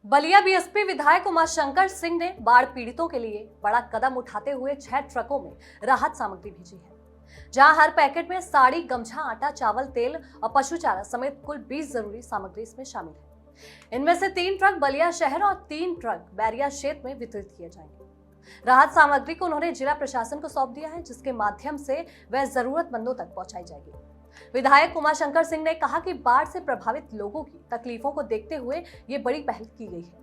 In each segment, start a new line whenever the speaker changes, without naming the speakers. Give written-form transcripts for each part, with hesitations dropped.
Ballia BSP विधायक उमाशंकर सिंह ने बाढ़ पीड़ितों के लिए बड़ा कदम उठाते हुए 6 ट्रकों में राहत सामग्री भेजी है, जहां हर पैकेट में साड़ी, गमछा, आटा, चावल, तेल और पशु चारा समेत कुल 20 जरूरी सामग्री इसमें शामिल है। इनमें से 3 ट्रक बलिया शहर और 3 ट्रक बैरिया क्षेत्र में वितरित किए जाएंगे। राहत सामग्री को उन्होंने जिला प्रशासन को सौंप दिया है, जिसके माध्यम से वह जरूरतमंदों तक पहुंचाई जाएगी। विधायक उमाशंकर सिंह ने कहा कि बाढ़ से प्रभावित लोगों की तकलीफों को देखते हुए ये बड़ी पहल की गई है।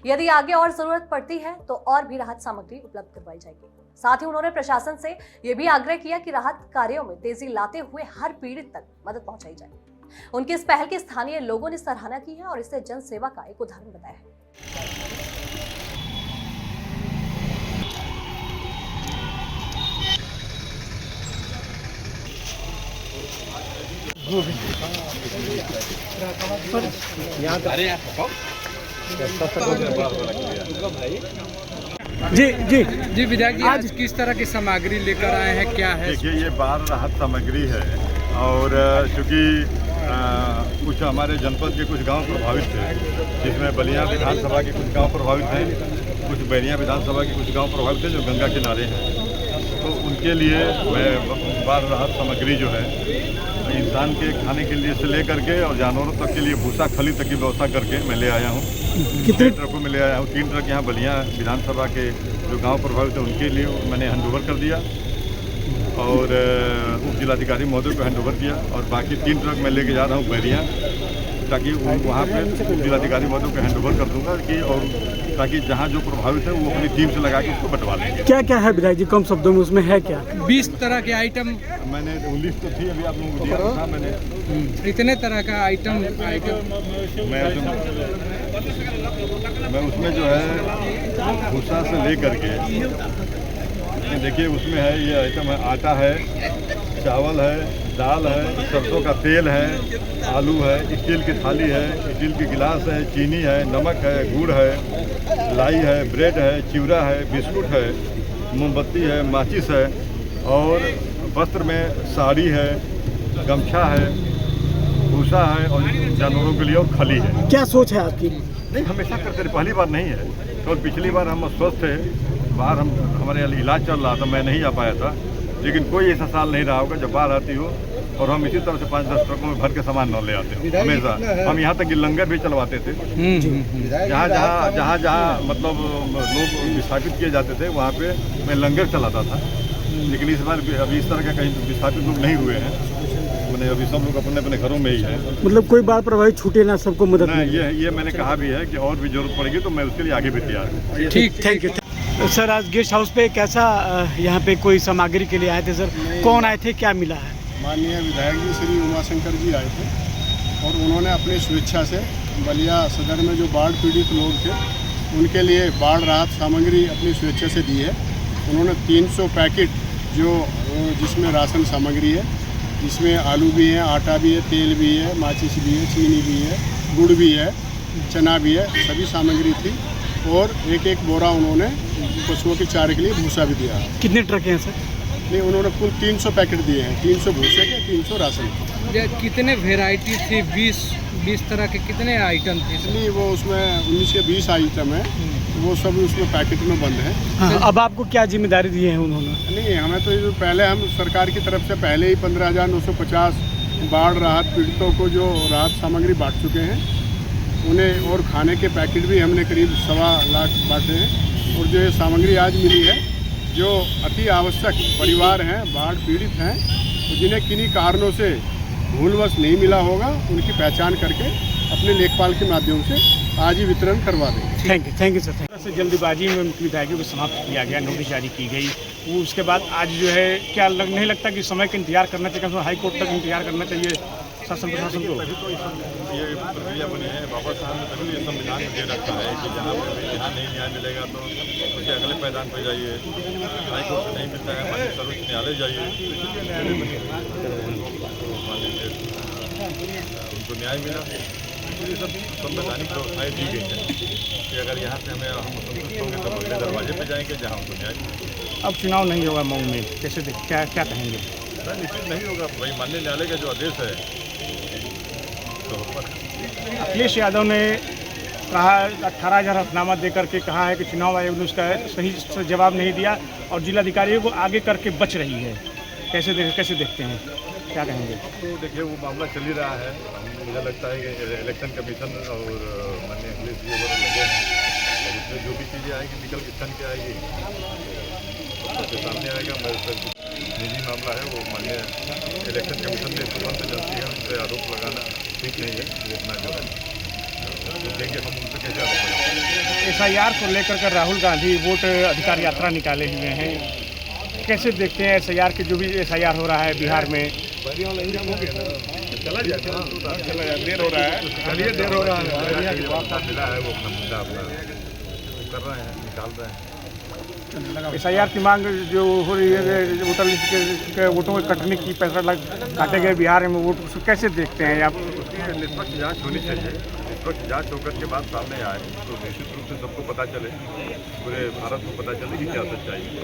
यदि आगे और जरूरत पड़ती है तो और भी राहत सामग्री उपलब्ध करवाई जाएगी। साथ ही उन्होंने प्रशासन से ये भी आग्रह किया कि राहत कार्यों में तेजी लाते हुए हर पीड़ित तक मदद पहुंचाई जाए। उनकी इस पहल की स्थानीय लोगों ने सराहना की है और इसे जन सेवा का एक उदाहरण बताया है।
जी जी
जी विधायक जी, आज किस तरह की सामग्री लेकर आए हैं, क्या है?
देखिए, ये बाढ़ राहत सामग्री है और चूँकि कुछ हमारे जनपद के कुछ गांव प्रभावित थे, जिसमें बलिया विधानसभा के कुछ गांव प्रभावित हैं, कुछ बैरिया विधानसभा के कुछ गांव प्रभावित हैं जो गंगा किनारे हैं। तो उनके लिए मैं बाढ़ राहत सामग्री जो है इंसान के खाने के लिए से ले करके और जानवरों तक के लिए भूसा खली तक की व्यवस्था करके मैं ले आया हूँ। कितने ट्रकों में ले आया हूँ? 3 ट्रक यहाँ बलिया विधानसभा के जो गांव प्रभावित है उनके लिए मैंने हैंडओवर कर दिया और उप जिलाधिकारी महोदय को हैंडओवर किया, और बाकी 3 ट्रक मैं लेके जा रहा हूँ बैरिया, ताकि वहाँ पे उप जिलाधिकारी महोदय को हैंडओवर कर दूँगा कि और ताकि जहाँ जो प्रभावित है वो अपनी टीम से लगा के उसको बंटवा लेंगे।
क्या क्या है विधायक जी, कम शब्दों में उसमें है क्या?
20 तरह के आइटम
मैंने 19 तो थी, अभी आप लोगों को दिया था मैंने।
इतने तरह का आइटम
मैं उसमें जो है भूसा से ले करके देखिए, उसमें है ये आइटम है, आटा है, चावल है, दाल है, सरसों का तेल है, आलू है, स्टील की थाली है, स्टील की गिलास है, चीनी है, नमक है, गुड़ है, लाई है, ब्रेड है, चिवड़ा है, बिस्कुट है, मोमबत्ती है, माचिस है, और वस्त्र में साड़ी है, गमछा है, भूसा है और जानवरों के लिए और खली है।
क्या सोच है आपकी?
नहीं, हमेशा करते रहे, पहली बार नहीं है। तो पिछली बार हम अस्वस्थ थे, बाहर हमारे इलाज चल रहा था, मैं नहीं आ पाया था, लेकिन कोई ऐसा साल नहीं रहा होगा जब बाढ़ आती हो और हम इसी तरह से 5-10 ट्रकों में भर के सामान न ले आते हो। हमेशा हम यहाँ तक कि लंगर भी चलवाते थे। जहाँ मतलब लोग विस्थापित किए जाते थे वहाँ पे मैं लंगर चलाता था, लेकिन इस बार अभी इस तरह का कहीं विस्थापित लोग नहीं हुए हैं। मैंने अभी सब लोग अपने अपने घरों में ही है।
मतलब कोई बात प्रभावित छूटे ना, सबको मदद
नहीं। ये मैंने कहा भी है कि और भी जरूरत पड़ेगी तो मैं उसके लिए आगे भी तैयार हूँ।
ठीक, थैंक यू। सर, आज गेस्ट हाउस पे कैसा यहाँ पे कोई सामग्री के लिए आए थे सर? कौन आए थे, क्या मिला है?
माननीय विधायक जी श्री उमाशंकर जी आए थे और उन्होंने अपनी स्वेच्छा से बलिया सदर में जो बाढ़ पीड़ित लोग थे उनके लिए बाढ़ राहत सामग्री अपनी स्वेच्छा से दी है। उन्होंने 300 पैकेट जिसमें राशन सामग्री है, जिसमें आलू भी है, आटा भी है, तेल भी है, माचिस भी है, चीनी भी है, गुड़ भी है, चना भी है, सभी सामग्री थी। और एक बोरा उन्होंने पशुओं के चारे के लिए भूसा भी दिया।
कितने ट्रक हैं सर?
नहीं, उन्होंने कुल 300 पैकेट दिए हैं, 300 भूसे के, 300 राशन के।
कितने वेराइटी थी? 20 तरह के कितने आइटम थे?
इसलिए वो उसमें 19 या 20 आइटम है, वो सब उसमें पैकेट में बंद है।
हाँ, अब आपको क्या जिम्मेदारी दी है उन्होंने?
नहीं, हमें तो पहले हम सरकार की तरफ से पहले ही 15,950 बाढ़ राहत पीड़ितों को जो राहत सामग्री बांट चुके हैं उन्हें, और खाने के पैकेट भी हमने करीब 1.25 लाख बांटे हैं। और जो ये सामग्री आज मिली है, जो अति आवश्यक परिवार हैं, बाढ़ पीड़ित हैं, तो जिन्हें किन्हीं कारणों से भूलवश नहीं मिला होगा, उनकी पहचान करके अपने लेखपाल के माध्यम से आज ही वितरण करवा देंगे।
Thank you sir. जल्दीबाजी में विधायकों को समाप्त किया गया, नोटिस जारी की गई, वो उसके बाद आज जो है क्या नहीं लगता कि समय का इंतजार करना चाहिए, हाई कोर्ट तक इंतजार करना चाहिए शासन प्रशासन को?
ये प्रक्रिया बनी है, बाबा साहब ने तभी ये संविधान में दे रखा है कि जहाँ नहीं न्याय मिलेगा तो उसके अगले मैदान पर जाइए, हाईकोर्ट से नहीं मिलता है माननीय सर्वोच्च न्यायालय जाइए, उनको न्याय मिला। ये सब संवैधानिक व्यवस्थाएँ दी गई हैं कि अगर यहाँ से हम संतुष्ट होंगे तो अगले दरवाजे पर जाएंगे जहाँ हमको न्याय मिलेगा।
अब चुनाव नहीं होगा मऊ में, कैसे क्या कहेंगे?
निश्चित नहीं होगा भाई, माननीय न्यायालय का जो आदेश है तो
अखिलेश यादव ने कहा 18,000 हलफनामा दे करके कहा है कि चुनाव आयोग ने उसका सही से जवाब नहीं दिया और जिलाधिकारियों को आगे करके बच रही है। कैसे देखते हैं, क्या कहेंगे?
तो देखिए वो मामला चल ही रहा है। मुझे लगता है कि इलेक्शन कमीशन और माननीय अखिलेश जी वगैरह लगे हैं और उसमें जो भी चीज़ें आएगी निकल के छन के आएगी सबके सामने आएगा। मैं निजी मामला है वो माननीय इलेक्शन कमीशन ने तुरंत एजेंसी है उन पर आरोप लगाना ठीक नहीं है। वो अपना जो है तो देंगे हम उनसे कैसे आरोप लगाएंगे।
SIR को लेकर कर राहुल गांधी वोट अधिकार यात्रा निकाले हुए हैं। कैसे देखते हैं SIR के जो भी SIR हो रहा है बिहार में?
चला जाए देर हो रहा है, चलिए देर हो रहा है। मिला है वो अपना मुद्दा अपना कर रहे हैं, निकाल रहे हैं।
SIR की मांग जो हो रही है वोटर लिस्ट के वोटों के कटने की पैसा काटे गए बिहार में वोट, उसको कैसे देखते हैं आप?
निष्पक्ष जांच होनी चाहिए। निष्पक्ष जांच होकर के बाद सामने आए तो निश्चित रूप से सबको पता चले, पूरे भारत को पता चले कि क्या सच्चाई है।